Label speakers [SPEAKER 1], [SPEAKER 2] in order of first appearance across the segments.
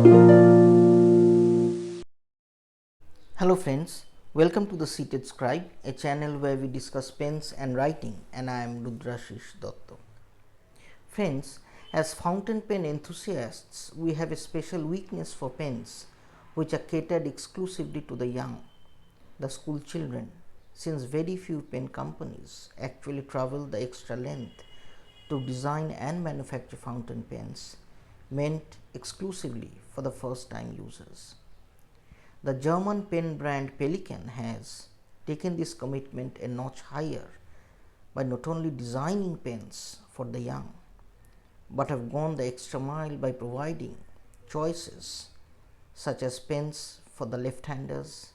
[SPEAKER 1] Hello friends, welcome to the Seated Scribe, a channel where we discuss pens and writing, and I am Rudrashish Dotto. Friends, as fountain pen enthusiasts, we have a special weakness for pens which are catered exclusively to the young, the school children, since very few pen companies actually travel the extra length to design and manufacture fountain pens meant exclusively for the first time users. The German pen brand Pelikan has taken this commitment a notch higher by not only designing pens for the young, but have gone the extra mile by providing choices such as pens for the left-handers,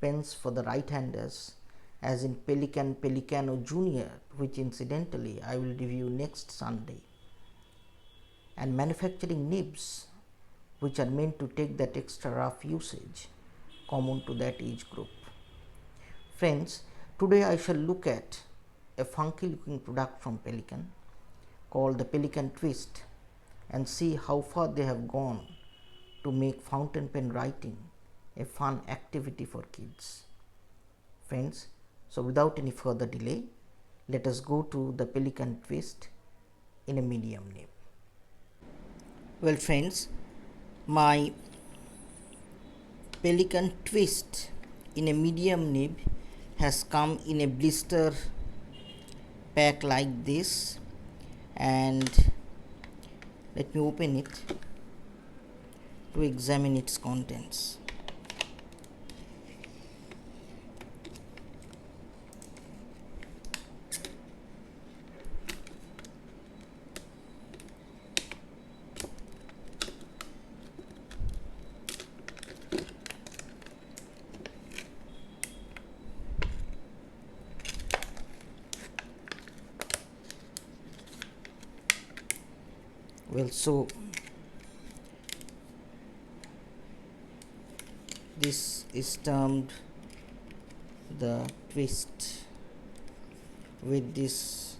[SPEAKER 1] pens for the right-handers, as in Pelikan Pelicano Junior, which incidentally I will review next Sunday, and manufacturing nibs, which are meant to take that extra rough usage common to that age group. Friends, today I shall look at a funky looking product from Pelikan called the Pelikan Twist and see how far they have gone to make fountain pen writing a fun activity for kids. Friends, so without any further delay, let us go to the Pelikan Twist in a medium nib. Well friends, my Pelikan Twist in a medium nib has come in a blister pack like this, and let me open it to examine its contents. Well, so this is termed the Twist, with this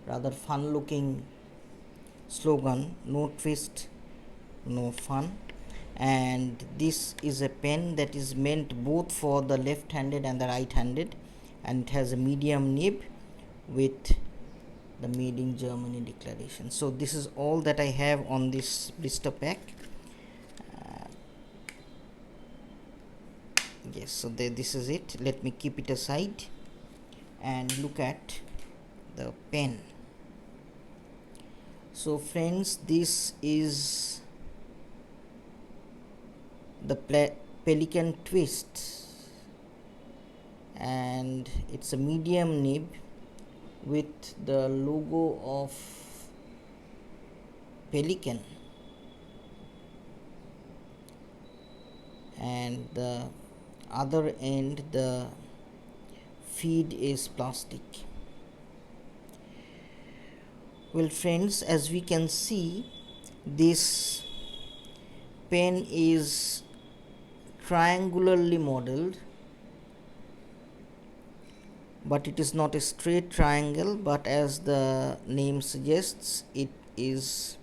[SPEAKER 1] rather fun looking slogan, no twist, no fun. And this is a pen that is meant both for the left handed and the right handed, and it has a medium nib with the made in Germany declaration. So this is all that I have on this blister pack. Yes, so this is it. Let me keep it aside and look at the pen. So friends, this is the Pelikan Twist, and it's a medium nib with the logo of Pelikan, and the other end the feed is plastic. Well friends, as we can see, this pen is triangularly modeled, but it is not a straight triangle, but as the name suggests, it is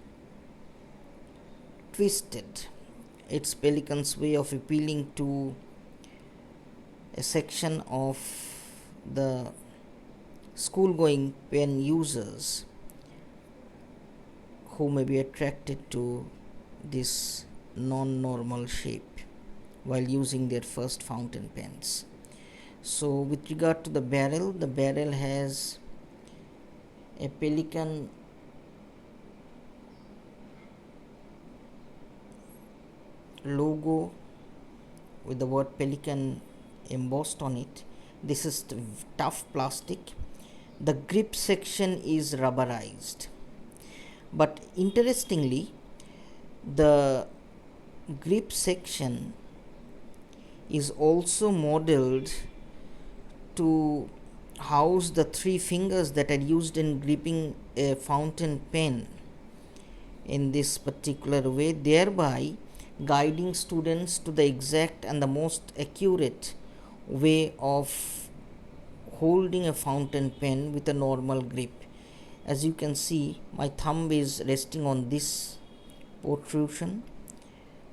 [SPEAKER 1] twisted. It's Pelikan's way of appealing to a section of the school-going pen users who may be attracted to this non-normal shape while using their first fountain pens. So with regard to the barrel has a Pelikan logo with the word Pelikan embossed on it. This is tough plastic. The grip section is rubberized, but interestingly, the grip section is also modeled to house the three fingers that are used in gripping a fountain pen in this particular way, thereby guiding students to the exact and the most accurate way of holding a fountain pen with a normal grip. As you can see, my thumb is resting on this protrusion,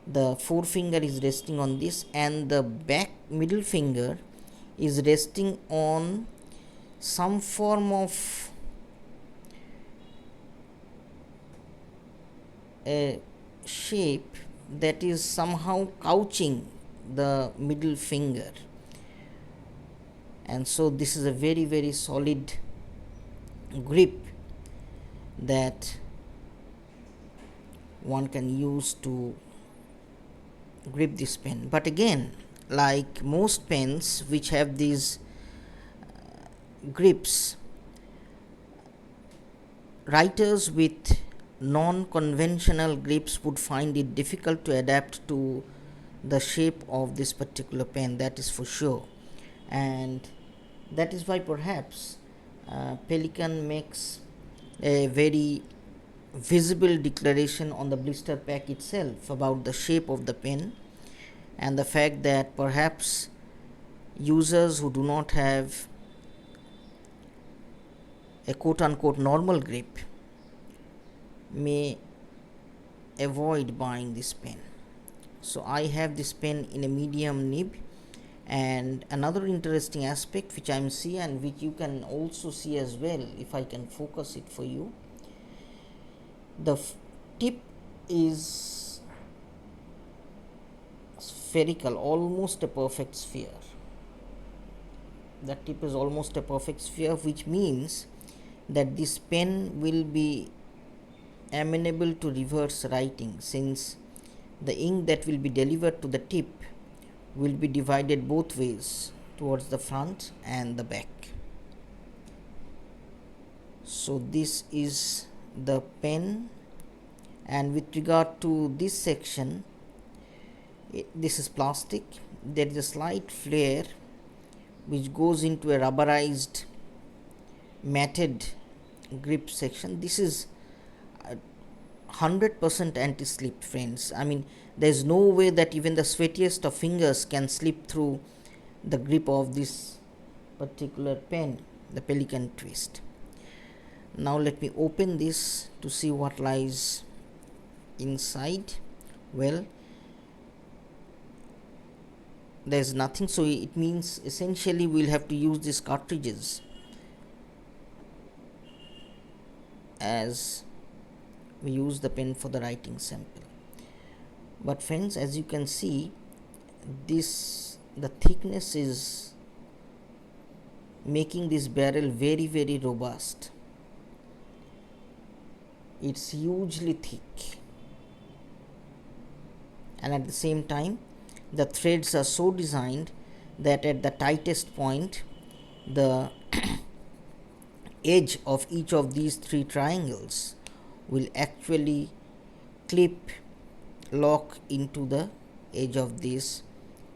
[SPEAKER 1] The forefinger is resting on this, and the back middle finger is resting on some form of a shape that is somehow couching the middle finger, and so this is a very, very solid grip that one can use to grip this pen. But again, like most pens which have these grips, writers with non-conventional grips would find it difficult to adapt to the shape of this particular pen, that is for sure. And that is why perhaps Pelikan makes a very visible declaration on the blister pack itself about the shape of the pen, and the fact that perhaps users who do not have a quote-unquote normal grip may avoid buying this pen. So I have this pen in a medium nib. And another interesting aspect which I am seeing, and which you can also see as well if I can focus it for you, the tip is spherical, almost a perfect sphere. The tip is almost a perfect sphere, which means that this pen will be amenable to reverse writing, since the ink that will be delivered to the tip will be divided both ways, towards the front and the back. So this is the pen, and with regard to this section, this is plastic. There is a slight flare which goes into a rubberized matted grip section. This is 100% anti-slip, friends. I mean, there is no way that even the sweatiest of fingers can slip through the grip of this particular pen, the Pelikan Twist. Now let me open this to see what lies inside. Well, there is nothing, so it means essentially we will have to use these cartridges as we use the pen for the writing sample. But friends, as you can see, the thickness is making this barrel very, very robust. It's hugely thick, and at the same time the threads are so designed that at the tightest point the edge of each of these three triangles will actually lock into the edge of this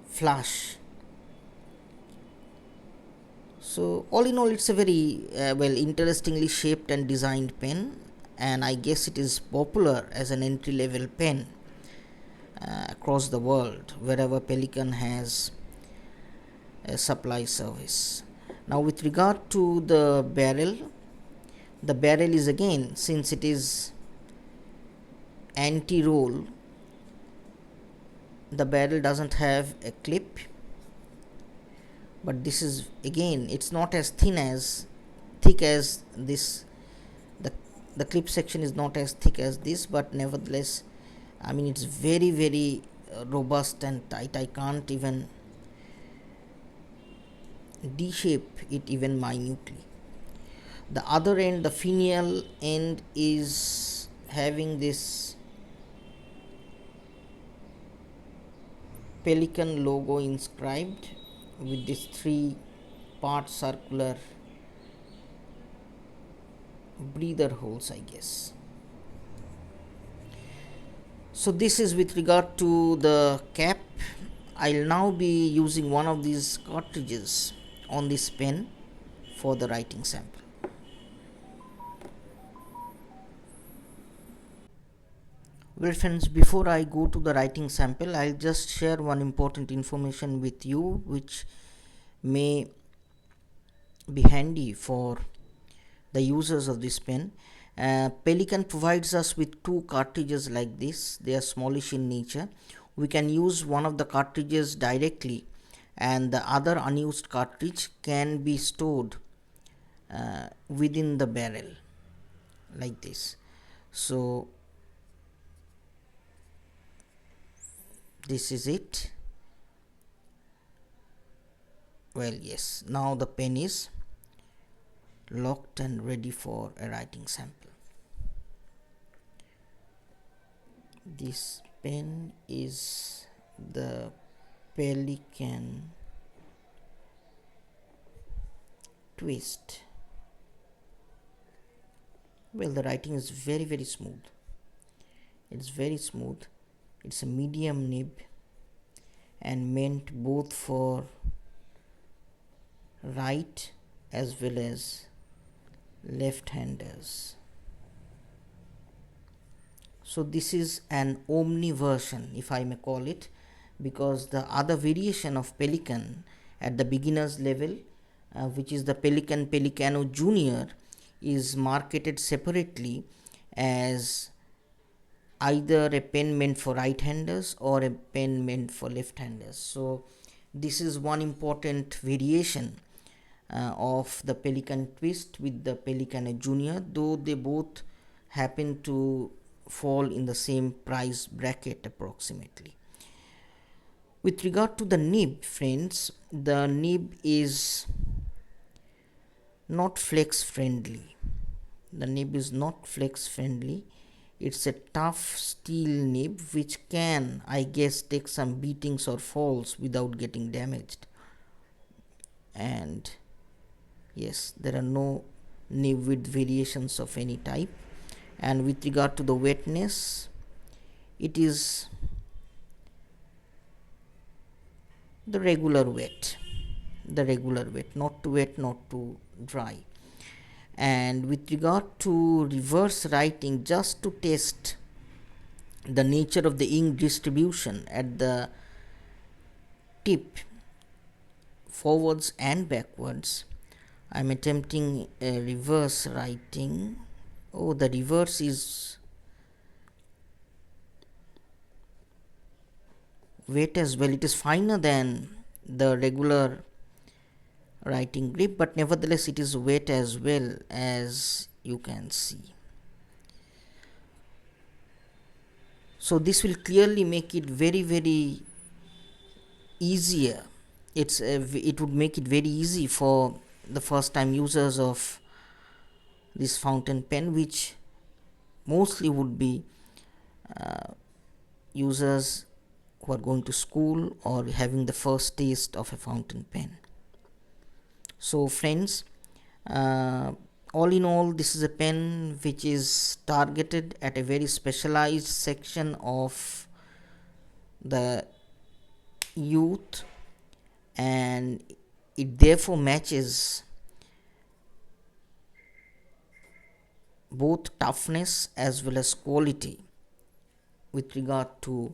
[SPEAKER 1] flush. So all in all, it's a very interestingly shaped and designed pen, and I guess it is popular as an entry level pen across the world wherever Pelikan has a supply service. Now with regard to the barrel is, again, since it is anti-roll, the barrel doesn't have a clip, but this is, again, it's not as thick as this. The clip section is not as thick as this, but nevertheless, I mean, it's very, very robust and tight. I can't even de-shape it even minutely. The other end, the finial end, is having this Pelikan logo inscribed with this 3-part circular breather holes, I guess. So this is with regard to the cap. I'll now be using one of these cartridges on this pen for the writing sample. Well friends, before I go to the writing sample, I'll just share one important information with you which may be handy for the users of this pen, Pelikan provides us with two cartridges like this. They are smallish in nature. We can use one of the cartridges directly, and the other unused cartridge can be stored within the barrel like this. So this is it. Well, yes, now the pen is locked and ready for a writing sample. This pen is the Pelikan Twist. Well, the writing is very smooth. It's very smooth. It's a medium nib and meant both for right as well as left-handers. So this is an omni version, if I may call it, because the other variation of Pelikan at the beginners level, which is the Pelikan Pelicano Junior, is marketed separately as either a pen meant for right-handers or a pen meant for left-handers. So this is one important variation of the Pelikan Twist with the Pelicano Junior, though they both happen to fall in the same price bracket approximately. With regard to the nib, friends, the nib is not flex friendly. The nib is not flex friendly. It's a tough steel nib which can, I guess, take some beatings or falls without getting damaged. And yes, there are no nib width variations of any type. And with regard to the wetness, it is the regular wet, not too wet, not too dry. And with regard to reverse writing, just to test the nature of the ink distribution at the tip, forwards and backwards, I am attempting a reverse writing. Oh, the reverse is wet as well. It is finer than the regular writing grip, but nevertheless it is wet as well, as you can see. So this will clearly make it very easier. It would make it very easy for the first time users of this fountain pen, which mostly would be users who are going to school or having the first taste of a fountain pen. So friends, all in all, this is a pen which is targeted at a very specialized section of the youth, and it therefore matches both toughness as well as quality with regard to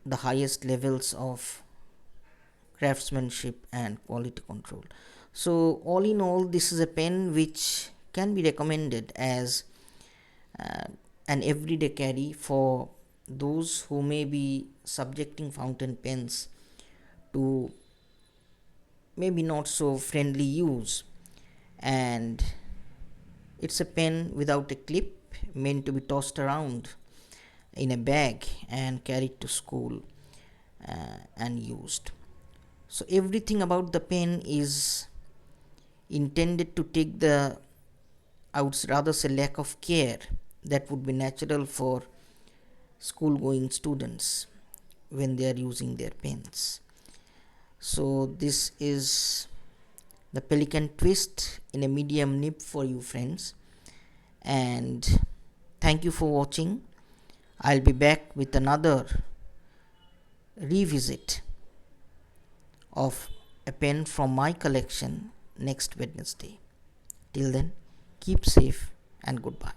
[SPEAKER 1] the highest levels of craftsmanship and quality control. So all in all, this is a pen which can be recommended as an everyday carry for those who may be subjecting fountain pens to maybe not so friendly use. And it's a pen without a clip, meant to be tossed around in a bag and carried to school and used. So everything about the pen is intended to take the, I would rather say, lack of care that would be natural for school going students when they are using their pens. So this is the Pelikan Twist in a medium nib for you friends, and thank you for watching. I'll be back with another revisit of a pen from my collection next Wednesday. Till then, keep safe and goodbye.